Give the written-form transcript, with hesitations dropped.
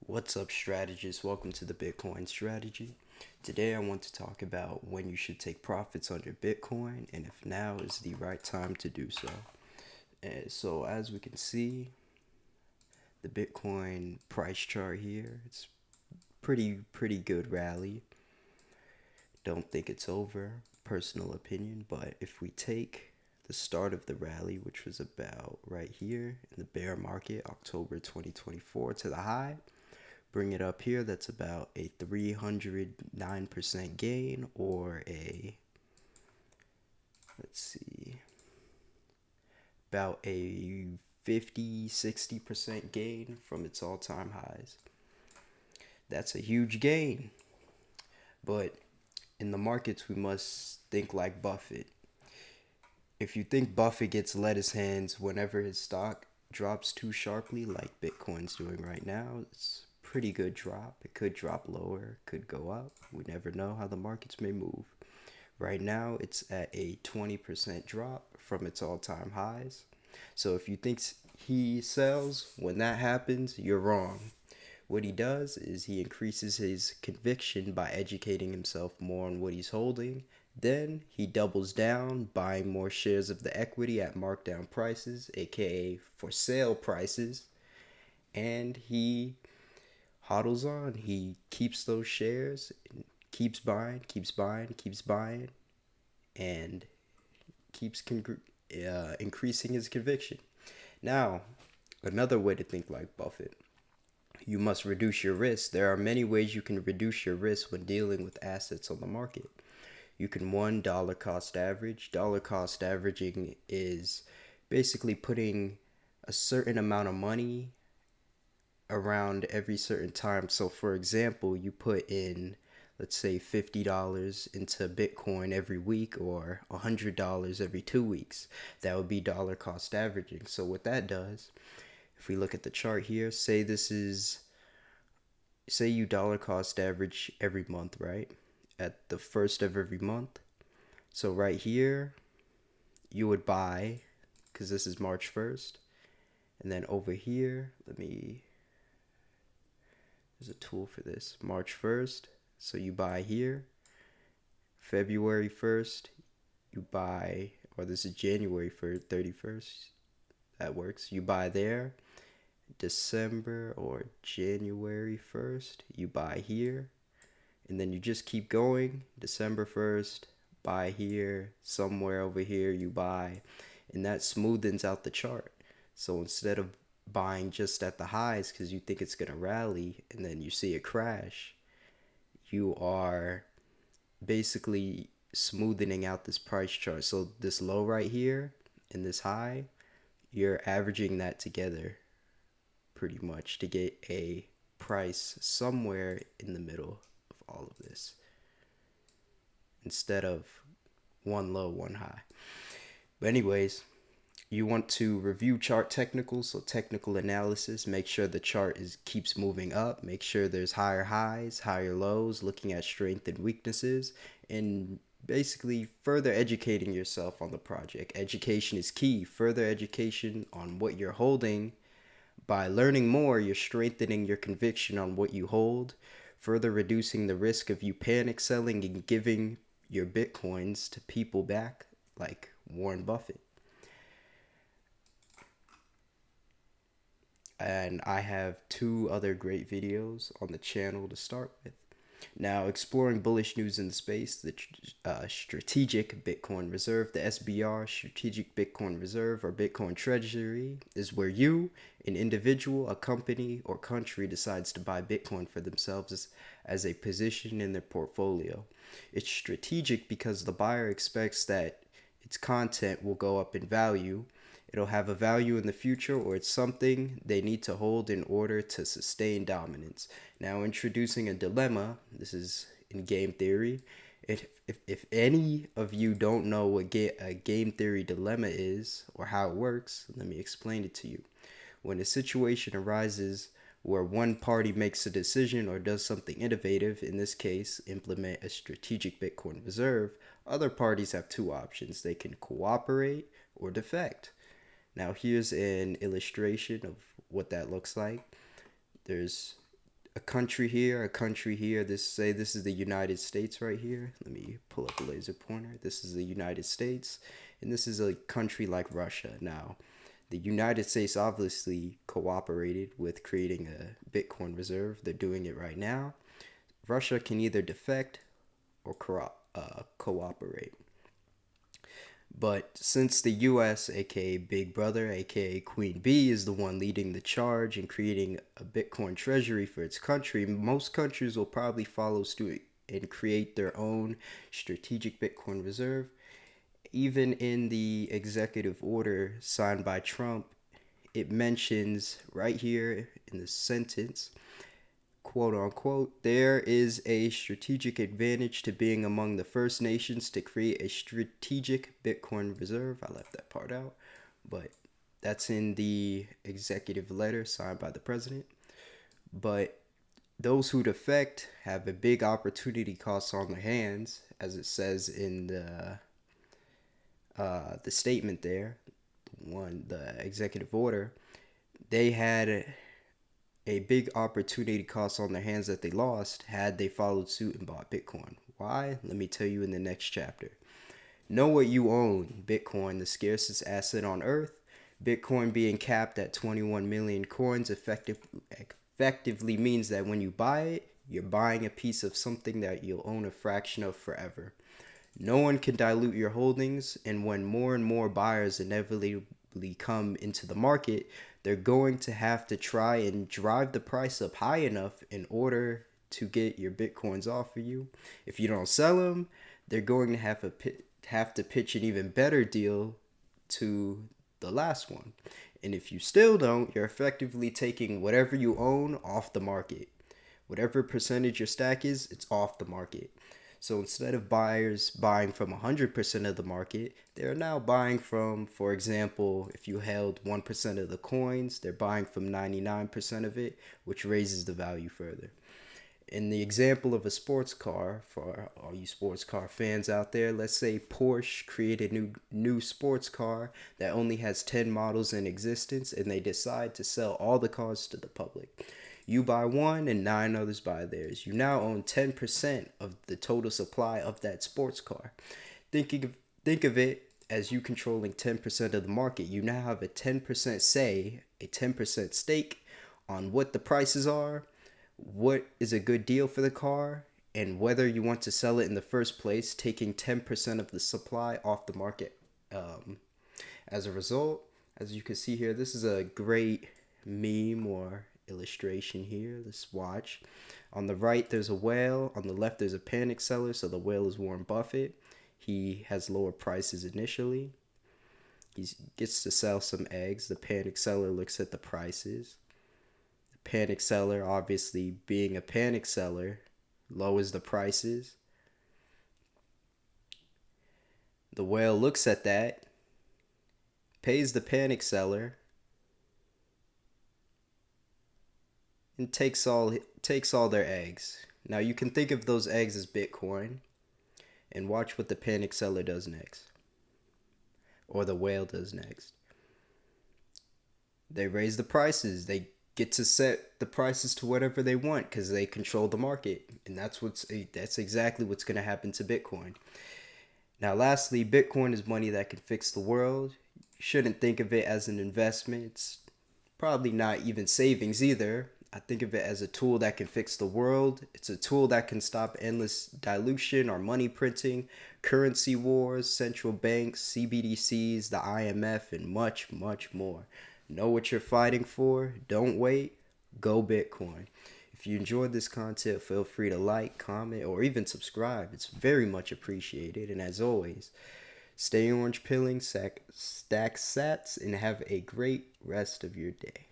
What's up, strategists? Welcome to the Bitcoin Strategy. Today, I want to talk about when you should take profits on your Bitcoin and if now is the right time to do so. So, as we can see, the Bitcoin price chart here, it's pretty good rally. Don't think it's over, personal opinion, but if we take the start of the rally, which was about right here in the bear market, October 2024 to the high, bring it up here, that's about a 309% gain, or let's see, about a 50-60% gain from its all-time highs. That's a huge gain. But in the markets, we must think like Buffett. If you think Buffett gets let his hands whenever his stock drops too sharply, like Bitcoin's doing right now, it's a pretty good drop. It could drop lower, could go up. We never know how the markets may move. Right now, it's at a 20% drop from its all time highs. So if you think he sells, when that happens, you're wrong. What he does is he increases his conviction by educating himself more on what he's holding. Then he doubles down, buying more shares of the equity at markdown prices, aka for sale prices, and he hodls on. He keeps those shares, keeps buying, keeps buying, keeps buying, and keeps increasing his conviction. Now, another way to think like Buffett, you must reduce your risk. There are many ways you can reduce your risk when dealing with assets on the market. You can one dollar cost average. Dollar cost averaging is basically putting a certain amount of money around every certain time. So for example, you put in, let's say, $50 into Bitcoin every week, or $100 every 2 weeks. That would be dollar cost averaging. So what that does, if we look at the chart here, say you dollar cost average every month, right? At the first of every month. So right here, you would buy, because this is March 1st. And then over here, there's a tool for this. March 1st, so you buy here. February 1st, you buy, or this is January 31st. That works. You buy there. December or January 1st, you buy here. And then you just keep going. December 1st, buy here. Somewhere over here, you buy. And that smoothens out the chart. So instead of buying just at the highs because you think it's going to rally and then you see it crash, you are basically smoothing out this price chart. So this low right here and this high, you're averaging that together pretty much to get a price somewhere in the middle of all of this instead of one low, one high. But anyways, you want to review chart technicals, so technical analysis, make sure the chart keeps moving up, make sure there's higher highs, higher lows, looking at strength and weaknesses, and basically further educating yourself on the project. Education is key. Further education on what you're holding. By learning more, you're strengthening your conviction on what you hold, further reducing the risk of you panic selling and giving your bitcoins to people back like Warren Buffett. And I have two other great videos on the channel to start with. Now, exploring bullish news in the space, the Strategic Bitcoin Reserve, the SBR, Strategic Bitcoin Reserve, or Bitcoin Treasury, is where you, an individual, a company, or country decides to buy Bitcoin for themselves as a position in their portfolio. It's strategic because the buyer expects that its content will go up in value. It'll have a value in the future, or it's something they need to hold in order to sustain dominance. Now, introducing a dilemma, this is in game theory. If any of you don't know what a game theory dilemma is or how it works, let me explain it to you. When a situation arises where one party makes a decision or does something innovative, in this case, implement a strategic Bitcoin reserve, other parties have two options. They can cooperate or defect. Now here's an illustration of what that looks like. There's a country here, a country here. This is the United States right here. Let me pull up a laser pointer. This is the United States, and this is a country like Russia. Now, the United States obviously cooperated with creating a Bitcoin reserve. They're doing it right now. Russia can either defect or cooperate. But since the US, aka Big Brother, aka Queen Bee, is the one leading the charge in creating a Bitcoin treasury for its country, most countries will probably follow suit and create their own strategic Bitcoin reserve. Even in the executive order signed by Trump, it mentions right here in the sentence, quote unquote, there is a strategic advantage to being among the first nations to create a strategic Bitcoin reserve. I left that part out, but that's in the executive letter signed by the president. But those who defect have a big opportunity cost on their hands, as it says in the statement there, the executive order. They had a big opportunity cost on their hands that they lost had they followed suit and bought Bitcoin. Why? Let me tell you in the next chapter. Know what you own. Bitcoin, the scarcest asset on earth. Bitcoin being capped at 21 million coins effectively means that when you buy it, you're buying a piece of something that you'll own a fraction of forever. No one can dilute your holdings, and when more and more buyers inevitably come into the market, they're going to have to try and drive the price up high enough in order to get your Bitcoins off of you. If you don't sell them, they're going to have to pitch an even better deal to the last one. And if you still don't, you're effectively taking whatever you own off the market. Whatever percentage your stack is, it's off the market. So instead of buyers buying from 100% of the market, they're now buying from, for example, if you held 1% of the coins, they're buying from 99% of it, which raises the value further. In the example of a sports car, for all you sports car fans out there, let's say Porsche created a new sports car that only has 10 models in existence, and they decide to sell all the cars to the public. You buy one and 9 others buy theirs. You now own 10% of the total supply of that sports car. Think of it as you controlling 10% of the market. You now have a 10% say, a 10% stake on what the prices are, what is a good deal for the car, and whether you want to sell it in the first place, taking 10% of the supply off the market. As a result, as you can see here, this is a great meme or illustration here. Let's watch. On the right there's a whale, on the left there's a panic seller. So the whale is Warren Buffett. He has lower prices initially. He gets to sell some eggs. The panic seller looks at the prices. The panic seller, obviously being a panic seller, lowers the prices. The whale looks at that, pays the panic seller, and takes all their eggs. Now you can think of those eggs as Bitcoin, and watch what the panic seller does next, or the whale does next. They raise the prices. They get to set the prices to whatever they want because they control the market, and that's exactly what's going to happen to Bitcoin. Now, lastly, Bitcoin is money that can fix the world. You shouldn't think of it as an investment. It's probably not even savings either. I think of it as a tool that can fix the world. It's a tool that can stop endless dilution or money printing, currency wars, central banks, CBDCs, the IMF, and much, much more. Know what you're fighting for. Don't wait. Go Bitcoin. If you enjoyed this content, feel free to like, comment, or even subscribe. It's very much appreciated. And as always, stay orange pilling, stack sats, and have a great rest of your day.